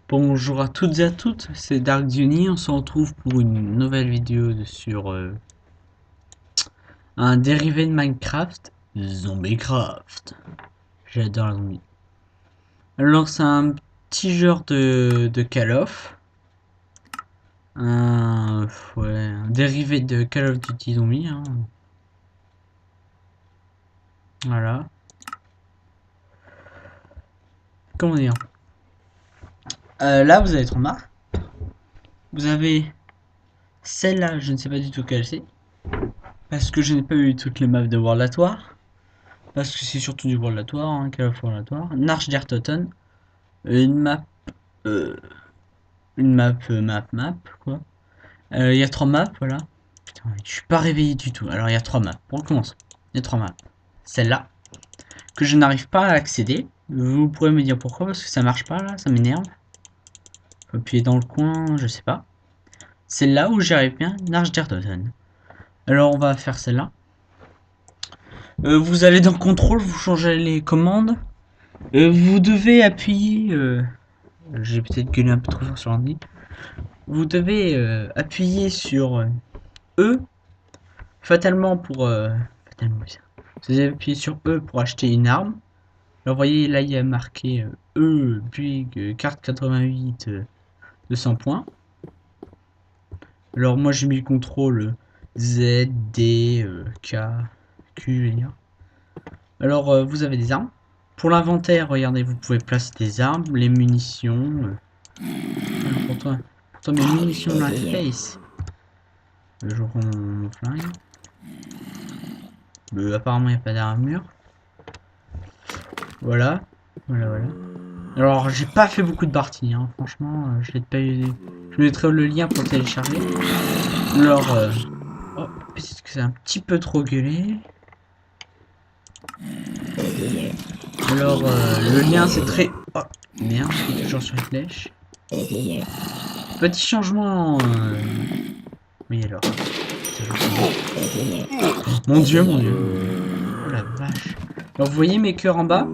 Bonjour à toutes et à toutes, c'est Dark Diony, on se retrouve pour une nouvelle vidéo sur un dérivé de Minecraft, Zombiecraft. J'adore la zombie. Alors c'est un petit genre de Call of, un dérivé de Call of Duty Zombie, hein. Voilà. Comment dire, là vous avez 3 maps, vous avez celle-là, je ne sais pas du tout quelle c'est, parce que je n'ai pas eu toutes les maps de World at War. Parce que c'est surtout du World at War, hein, Call of World at War. Narch der Toten. Une map. euh, map, quoi. Il y a 3 maps, voilà. Putain, je suis pas réveillé du tout. Alors, il y a 3 maps. On recommence. Il y a 3 maps. Celle-là, que je n'arrive pas à accéder. Vous pourrez me dire pourquoi, parce que ça marche pas, là, ça m'énerve. Faut appuyer dans le coin, je sais pas. Celle-là où j'y arrive bien, Narch der Toten. Alors, on va faire celle-là. Vous allez dans Contrôle, vous changez les commandes. Vous devez appuyer... j'ai peut-être gueulé un peu trop fort sur l'ordi. Vous devez appuyer sur E, fatalement pour... fatalement, vous avez appuyé sur E pour acheter une arme. Alors vous voyez, là il y a marqué E, puis carte 88, 200 points. Alors moi j'ai mis le contrôle Z, D, K, Q, je vais dire. Alors vous avez des armes. Pour l'inventaire, regardez, vous pouvez placer des armes, les munitions. Pourtant mes munitions dans la face. Je reprends mon flingue. Apparemment il n'y a pas d'armure. Voilà. Voilà. Alors j'ai pas fait beaucoup de parties, hein. Franchement, je l'ai pas eu. Je mettrai le lien pour télécharger. Alors, oh, peut-être que c'est un petit peu trop gueulé. Alors, le lien c'est très... Oh, merde, je suis toujours sur une flèche. Petit changement... Oui, alors... Mon dieu. Oh la vache. Alors, vous voyez mes cœurs en bas?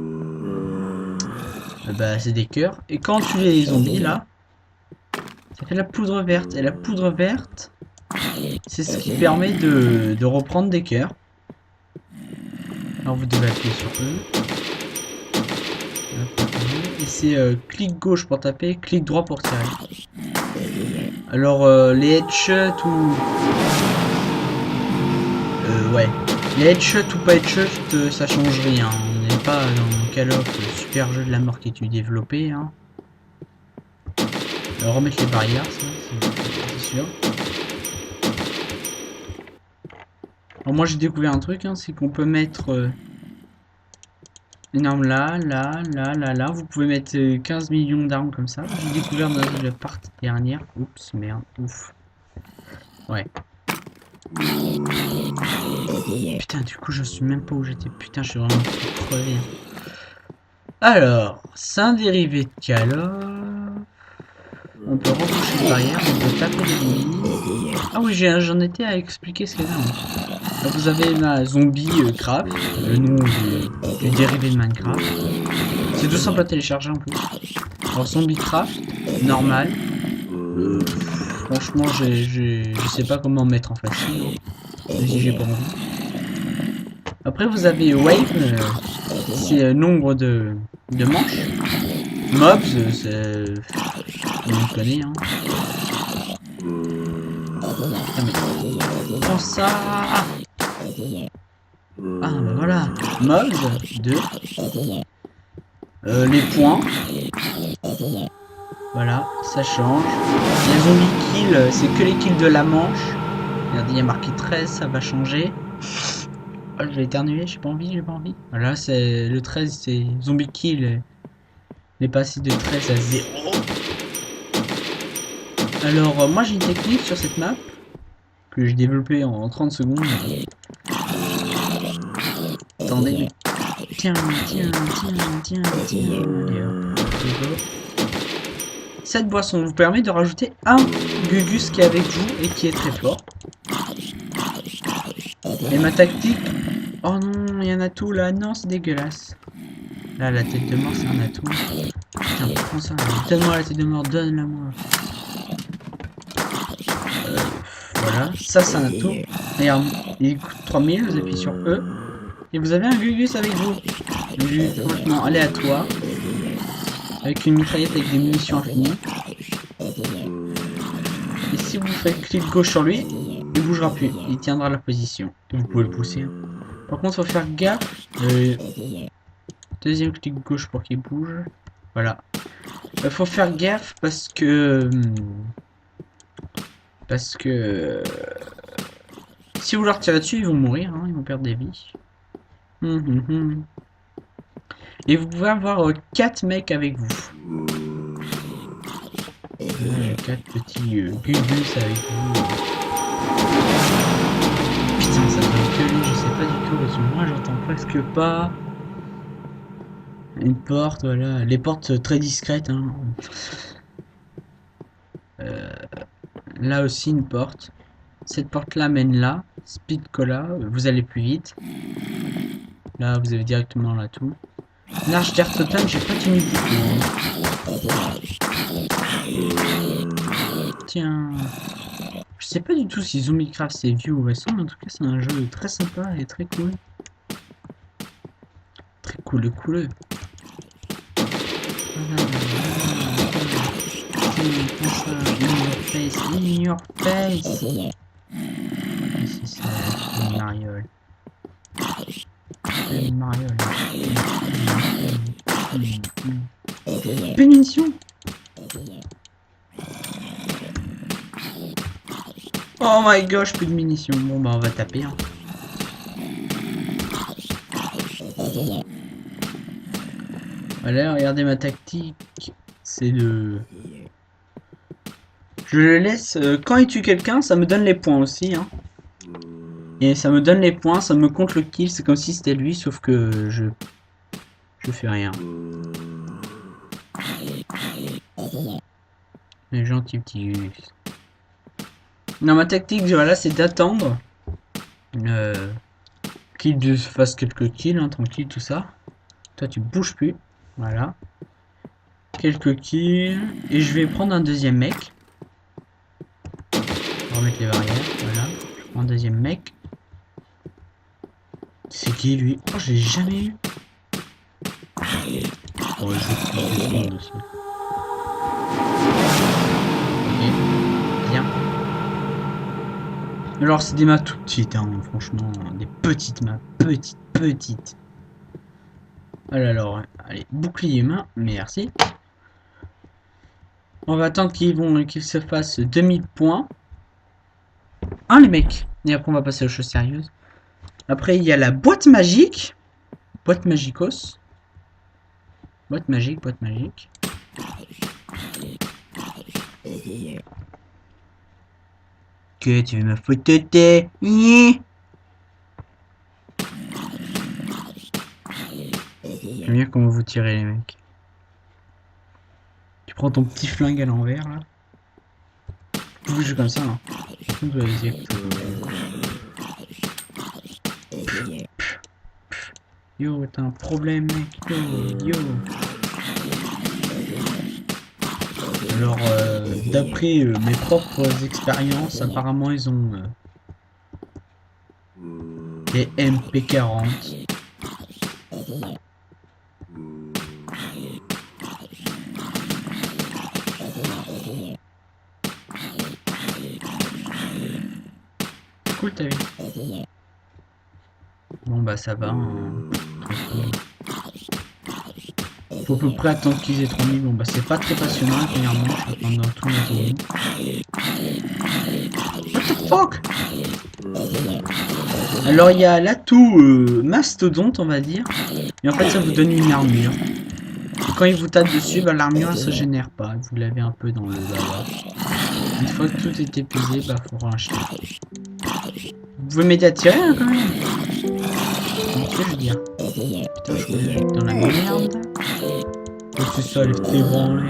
Bah, c'est des cœurs. Et quand tu les zombies, là, ça fait la poudre verte. Et la poudre verte, c'est ce qui permet de reprendre des cœurs. Alors, vous devez appuyer sur eux. Et c'est clic gauche pour taper, clic droit pour tirer. Alors, les headshots ou... ouais. Les headshots ou pas headshots, ça change rien. On n'est pas dans Call of, le super jeu de la mort qui est développé, hein. Alors, remettre les barrières, ça, c'est sûr. Alors, moi j'ai découvert un truc, hein, c'est qu'on peut mettre une arme là. Vous pouvez mettre 15 millions d'armes comme ça. J'ai découvert dans la partie dernière. Oups, merde, ouf. Ouais. Putain, du coup, je suis même pas où j'étais. Putain, je suis vraiment crevé. Alors, c'est un dérivé de Call of. On peut reboucher les barrières, on peut taper les ennemis. Ah oui, j'en étais à expliquer ce qu'il y a. Vous avez ma zombie craft, le nom du dérivé de Minecraft. C'est tout simple à télécharger en plus. Alors zombie craft, normal. Franchement, je sais pas comment mettre en facile. Si j'ai pas envie. Après vous avez wave, c'est nombre de manches. Mobs, c'est... on connaît, hein. Ah mais... Prends ça. Ah bah voilà. Mobs, 2. Les points. Voilà, ça change. Les zombies kills, c'est que les kills de la manche. Regardez, il y a marqué 13, ça va changer. Oh, je vais éternuer, j'ai pas envie. Voilà, c'est le 13, c'est zombie kill. Les passés de 13 à 0. Alors, moi j'ai une technique sur cette map que j'ai développée en 30 secondes. Attendez. Tiens. Cette boisson vous permet de rajouter un Gugus qui est avec vous et qui est très fort. Et ma tactique... Oh non, il y a un atout là. Non, c'est dégueulasse. Là, la tête de mort, c'est un atout. Putain, prends ça. Donne-moi la tête de mort, donne-la-moi. Voilà, ça c'est un atout. Regarde, il coûte 3000, vous appuyez sur E. Et vous avez un Gugus avec vous. Gugus complètement aléatoire. Avec une mitraillette avec des munitions infinies. Et si vous faites clic gauche sur lui, il bougera plus. Il tiendra la position. Et vous pouvez le pousser. Par contre, il faut faire gaffe. Deuxième clic gauche pour qu'il bouge. Voilà. Il faut faire gaffe parce que... si vous leur tirez dessus, ils vont mourir, hein, ils vont perdre des vies. Et vous pouvez avoir 4 mecs avec vous. 4 petits Gugus avec vous. Putain, ça doit gueuler, je sais pas du tout, parce que moi j'entends presque pas. Une porte, voilà. Les portes très discrètes, hein. Là aussi une porte. Cette porte là mène là. Speed cola, vous allez plus vite. Là vous avez directement là tout. L'arche d'air total, j'ai pas tenu beaucoup. Tiens. Je sais pas du tout si Zombiecraft c'est vieux ou récent, mais en tout cas c'est un jeu très sympa et très cool. Très cool. In your face. C'est ça, une mariole. Une mariole. Pénition. Oh my gosh, plus de munitions. Bon bah on va taper. Hein. Voilà, regardez ma tactique. C'est de... Je le laisse... quand il tue quelqu'un, ça me donne les points aussi. Hein. Et ça me donne les points, ça me compte le kill. C'est comme si c'était lui, sauf que je fais rien. Les gentils petits Gus. Non, ma tactique, voilà, c'est d'attendre qu'il fasse quelques kills, hein, tranquille, tout ça. Toi, tu bouges plus. Voilà. Quelques kills. Et je vais prendre un deuxième mec. On va remettre les barrières. Voilà. Je prends un deuxième mec. C'est qui lui? Oh, je l'ai jamais eu. Oh, je vais aussi. Ok. Bien. Alors, c'est des maps tout petites, hein, franchement. Des petites maps. Petites. Alors, allez, bouclier main, merci. On va attendre qu'ils se fassent 2000 points. Hein, les mecs. Et après, on va passer aux choses sérieuses. Après, il y a la boîte magique. Boîte magicos. Boîte magique. Que tu veux me foutre tes... J'aime bien comment vous tirez, les mecs. Tu prends ton petit flingue à l'envers, là. Tu bouges comme ça, là. Yo, t'as un problème, mec. Yo. Alors, d'après mes propres expériences, apparemment, ils ont des MP40. Cool ta vie. Bon bah ça va. Faut à peu près attendre qu'ils aient 3000. Bon bah c'est pas très passionnant la première manche. Pendant tout le temps. What the fuck? Alors il y a l'atout mastodonte on va dire. Et en fait ça vous donne une armure. Et quand il vous tape dessus, bah, l'armure elle se génère pas. Vous l'avez un peu dans le bas. Une fois que tout est épuisé, bah faut racheter. Vous pouvez m'aider à tirer hein, quand même. Qu'est-ce que je veux dire? Putain, je vais dans la merde. C'est ça, les petits branlés.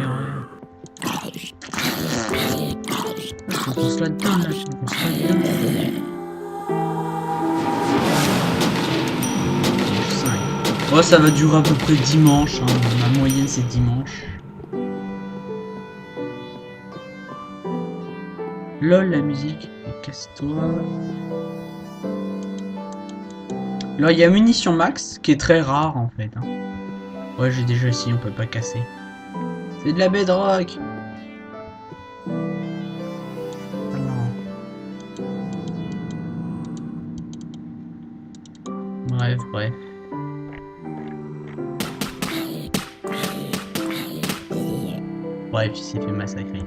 Je faut qu'on se la donne là, je faut qu'on se la donne. 5. Ouais, ça va durer à peu près dimanche. Hein. La moyenne c'est dimanche. LOL, la musique. Casse-toi. Là, il y a munition max, qui est très rare en fait. Hein. Ouais, j'ai déjà essayé, on peut pas casser. C'est de la bedrock. Bref. Bref, il s'est fait massacrer.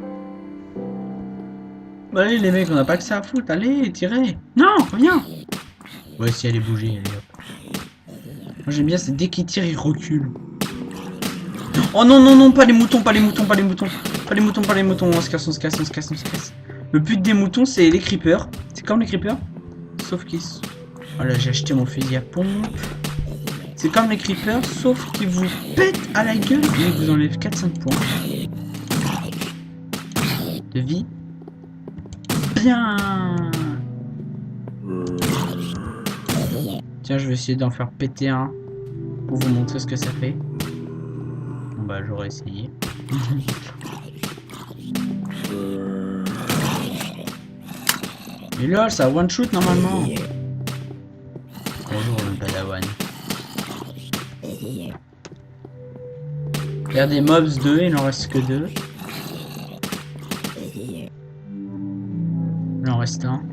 Bah, allez les mecs, on n'a pas que ça à foutre. Allez, tirez. Non, reviens. Ouais, si elle est bougée, allez hop. Moi j'aime bien, c'est dès qu'il tire, il recule. Oh non, pas les moutons. On se casse. Le but des moutons, c'est les creepers. C'est comme les creepers. Sauf qu'ils... Voilà, j'ai acheté mon fusil à pompe. C'est comme les creepers, sauf qu'ils vous pètent à la gueule et ils vous enlèvent 4-5 points de vie. Bien. Tiens, je vais essayer d'en faire péter un pour vous montrer ce que ça fait. Bon bah j'aurais essayé. Et là, ça one shoot normalement. Bonjour le padawan. Il y a des mobs 2, il n'en reste que 2. Il en reste un.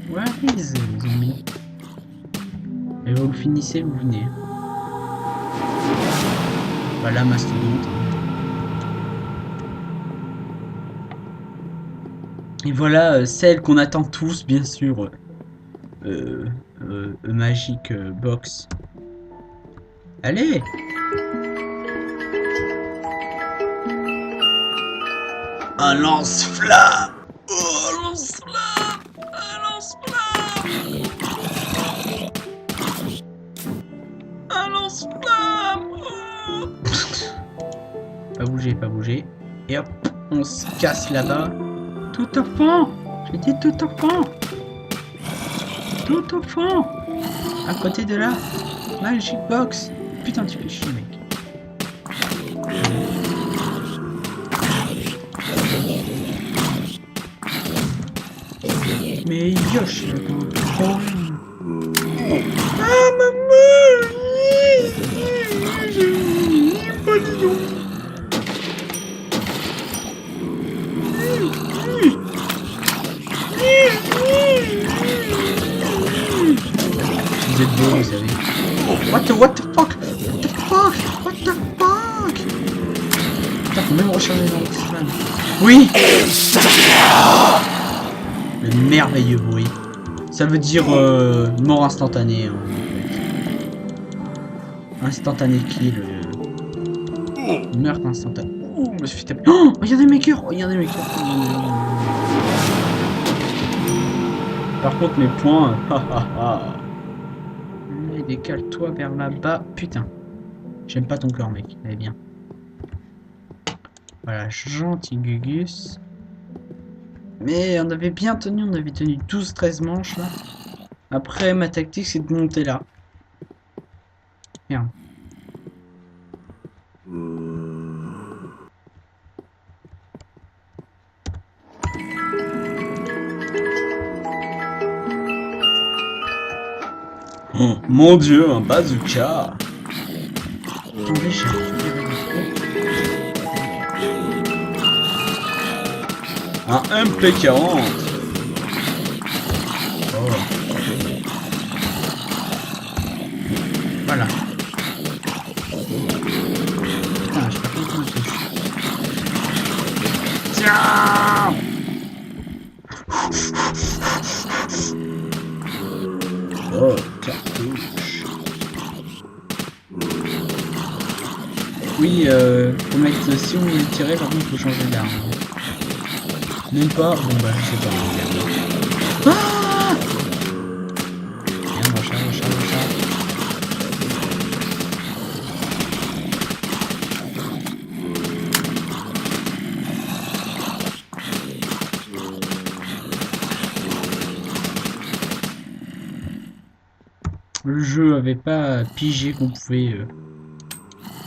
Where is the zombie? Et vous le finissez, vous venez. Voilà, mastodonte. Et voilà celle qu'on attend tous, bien sûr. Magic Box. Allez! Un lance-flamme! Oh, un lance-flamme! Un lance-flamme! Un lance-flamme! Oh. Pas bouger. Et hop, on se casse là-bas. Tout au fond! J'ai dit tout au fond! Tout au fond! À côté de la Magic Box! Putain, tu fais chier, mec. Mais Yosh, oh. Ah maman, pas du tout. Vous êtes beau, vous savez. What the fuck? Putain, faut même recharger dans l'oxygène. Oui. Le merveilleux bruit. Ça veut dire mort instantanée. En fait. Instantané kill. Meurtre instantané. Oh, je me suis fait taper. Oh, regardez mes cœurs. Par contre, mes points. Allez, décale-toi vers là-bas. Putain. J'aime pas ton corps, mec. Allez, bien. Voilà, gentil Gugus. Mais on avait bien tenu, on avait tenu 12-13 manches là. Après ma tactique c'est de monter là. Merde. Oh, mon dieu, un bazooka. Attendez, j'ai récupéré le un MP40. Oh. Voilà. Putain, j'ai pas compris le touche. Tiens. Oh, cartouche. Oui, faut mettre, si on veut tirer, par contre, il faut changer d'arme. Même pas, bon bah je sais pas. Ah, viens, recharge. Le jeu avait pas pigé qu'on pouvait...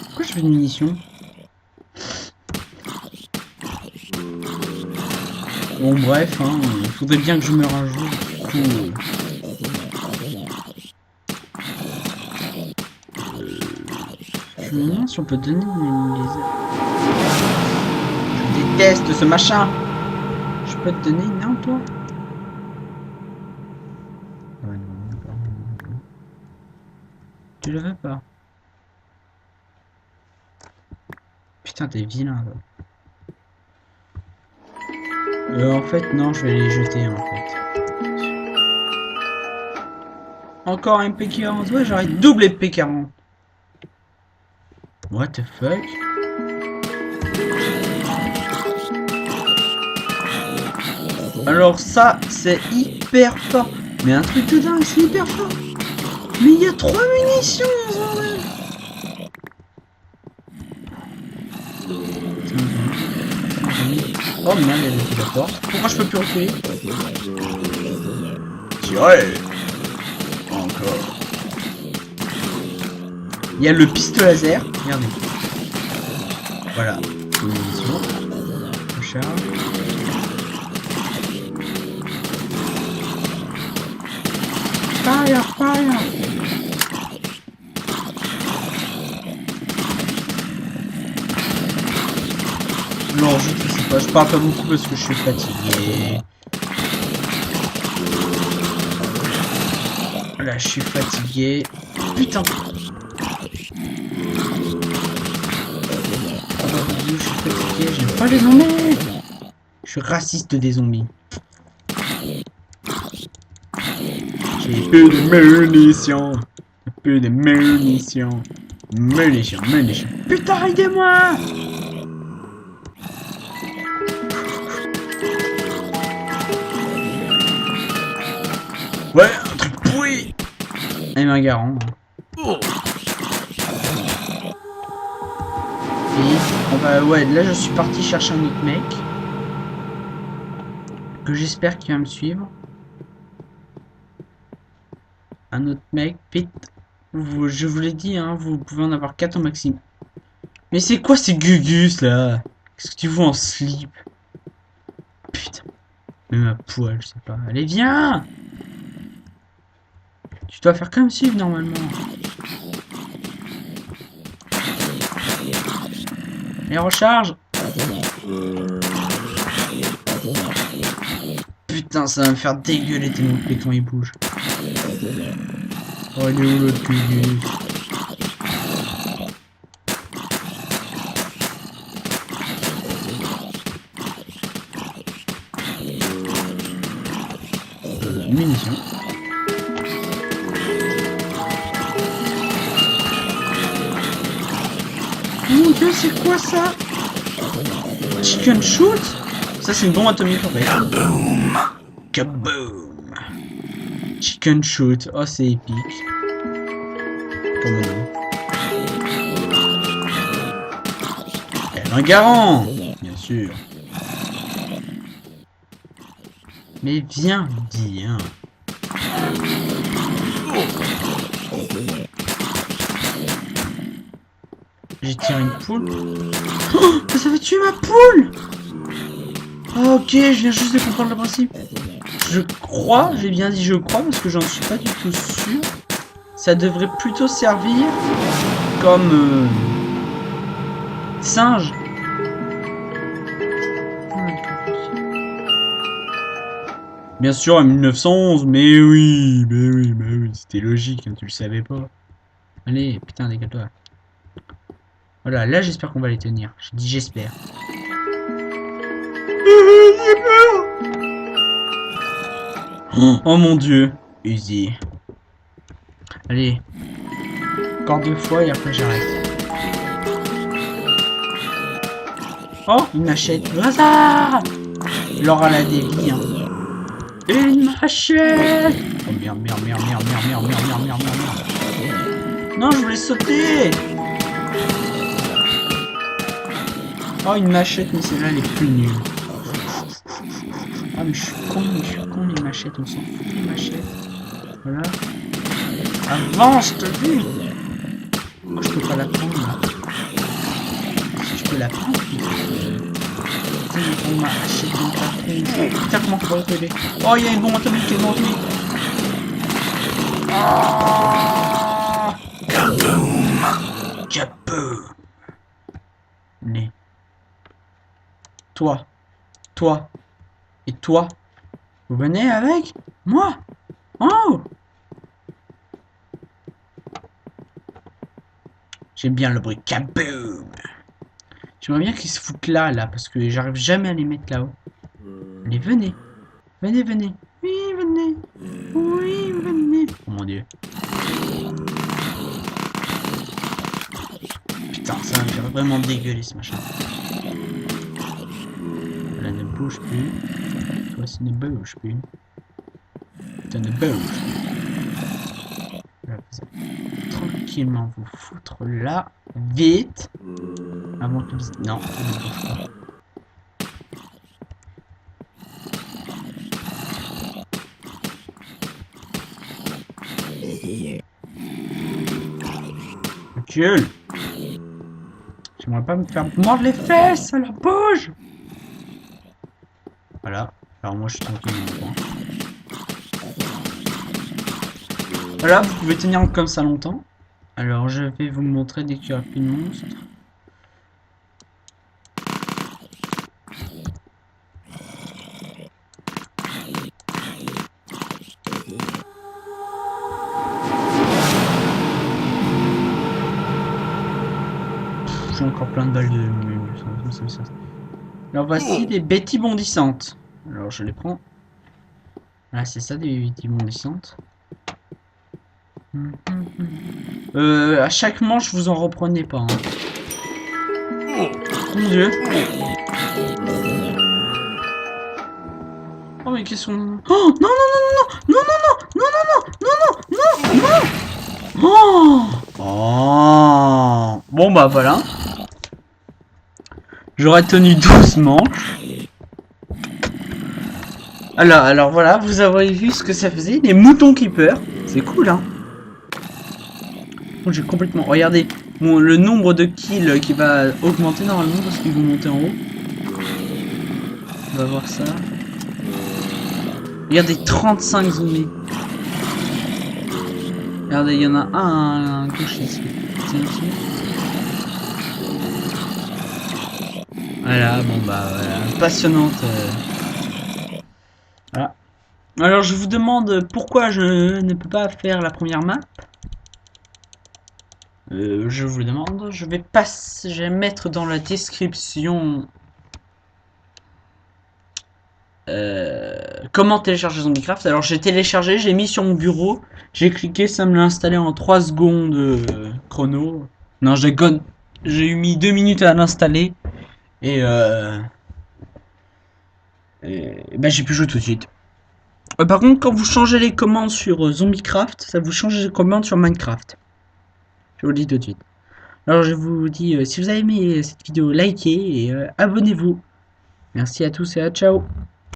Pourquoi je fais une munition? Bon bref, hein, il faudrait bien que je meure un jour. Du coup, je me demande si on peut donner les... Je déteste ce machin. Je peux te donner une arme, toi? Ouais, non, d'accord. Tu le veux pas? Putain, t'es vilain, là. En fait, non, je vais les jeter, en fait. Encore un MP40. Ouais, j'aurais double MP40. What the fuck? Alors ça, c'est hyper fort. Mais un truc de dingue, c'est hyper fort. Mais il y a 3 munitions, bordel. Oh merde, il y a des la porte. Pourquoi je peux plus reculer? Tirez. Encore. Il y a le pistolet laser. Regardez. Voilà. Une munition. On charge. Fire, fire. Non, je sais pas, je parle pas beaucoup parce que je suis fatigué. Là, je suis fatigué. Putain. Je suis fatigué, j'aime pas les zombies. Je suis raciste des zombies. J'ai peu de munitions. Peu de munitions. Munitions. Putain, aidez-moi. Ouais, un truc pourri. Et un garant. Ouais, là je suis parti chercher un autre mec. Que j'espère qu'il va me suivre. Un autre mec, Pete. Je vous l'ai dit, hein, vous pouvez en avoir 4 au maximum. Mais c'est quoi ces gugus là? Qu'est-ce que tu vois en slip? Putain. Même à poil, je sais pas. Allez, viens! Tu dois faire comme suivre normalement. Et recharge! Putain, ça va me faire dégueuler tellement que les temps ils bougent. Oh, il est où l'autre gugus? Munitions. Mon dieu, c'est quoi ça? Chicken shoot? Ça, c'est une bombe atomique en fait. Kaboom! Kaboom! Chicken shoot. Oh, c'est épique. Comme un garant! Bien sûr. Mais viens, viens. J'ai tiré une poule. Oh, ça va tuer ma poule! Oh, ok, je viens juste de comprendre le principe. Je crois, j'ai bien dit je crois parce que j'en suis pas du tout sûr. Ça devrait plutôt servir comme singe. Bien sûr, en 1911, mais oui, c'était logique, hein, tu le savais pas. Allez, putain, dégage-toi. Voilà, là j'espère qu'on va les tenir. J'ai dit j'espère. J'ai peur. Oh mon dieu, Uzi. Allez, encore 2 fois et après j'arrête. Oh, une machette. Le hasard. Laura la dévie, hein. Une machette. Oh merde. Non, je voulais sauter. Oh, une machette, mais celle-là, elle est plus nulle. Ah, mais je suis con, les machettes, on s'en fout, les machettes. Voilà. Avance, t'as vu? Je peux pas la prendre, là. Si je peux la prendre, putain. ça y est, on m'a haché dans la tronche. Putain, comment on peut reculer? Oh, il y a une bombe atomique, il y a une bombe atomique. Ah, Kaboom. Né. Toi. Toi. Et toi. Vous venez avec moi? Oh! J'aime bien le bruit. Kaboom! J'aimerais bien qu'ils se foutent là, parce que j'arrive jamais à les mettre là-haut. Allez, venez. Venez, venez. Oui, venez. Oui, venez. Oh mon dieu. Putain, ça a l'air vraiment dégueulé ce machin. Là, ne bouge plus. Toi, ça ne bouge plus. Ça ne bouge plus. Là, vous allez tranquillement vous foutre là. Vite. Avant que vous... Non, ça ne bouge pas. Recule. J'aimerais pas me faire mordre les fesses, alors bouge. Voilà. Alors moi je suis tranquille dans mon coin. Voilà, vous pouvez tenir comme ça longtemps. Alors je vais vous montrer dès qu'il n'y aura plus de monstres. J'ai encore plein de balles de... Alors voici des bêtis bondissantes. Alors je les prends. Voilà, c'est ça des bêtis bondissantes. À chaque manche, vous en reprenez pas. Hein. Mon dieu. Oh mais qu'est-ce qu'on... Oh non non non non non non non non non non non non non. Oh. Bon bah voilà. J'aurais tenu 12 manches. Alors voilà, vous avez vu ce que ça faisait, des moutons qui pleurent. C'est cool hein. Bon, j'ai complètement... Regardez, bon, le nombre de kills qui va augmenter normalement parce qu'ils vont monter en haut. On va voir ça. Regardez, 35 zombies. Regardez, il y en a un à gauche ici. Tiens, ici. Voilà, bon bah voilà, passionnante. Voilà. Alors je vous demande pourquoi je ne peux pas faire la première map. Je vous demande, je vais mettre dans la description comment télécharger Zombiecraft. Alors j'ai téléchargé, j'ai mis sur mon bureau, j'ai cliqué, ça me l'a installé en 3 secondes chrono. Non, j'ai eu mis 2 minutes à l'installer et bah j'ai pu jouer tout de suite. Par contre, quand vous changez les commandes sur Zombiecraft, ça vous change les commandes sur Minecraft. Je vous le dis tout de suite. Alors je vous dis, si vous avez aimé cette vidéo, likez et abonnez-vous. Merci à tous et à ciao.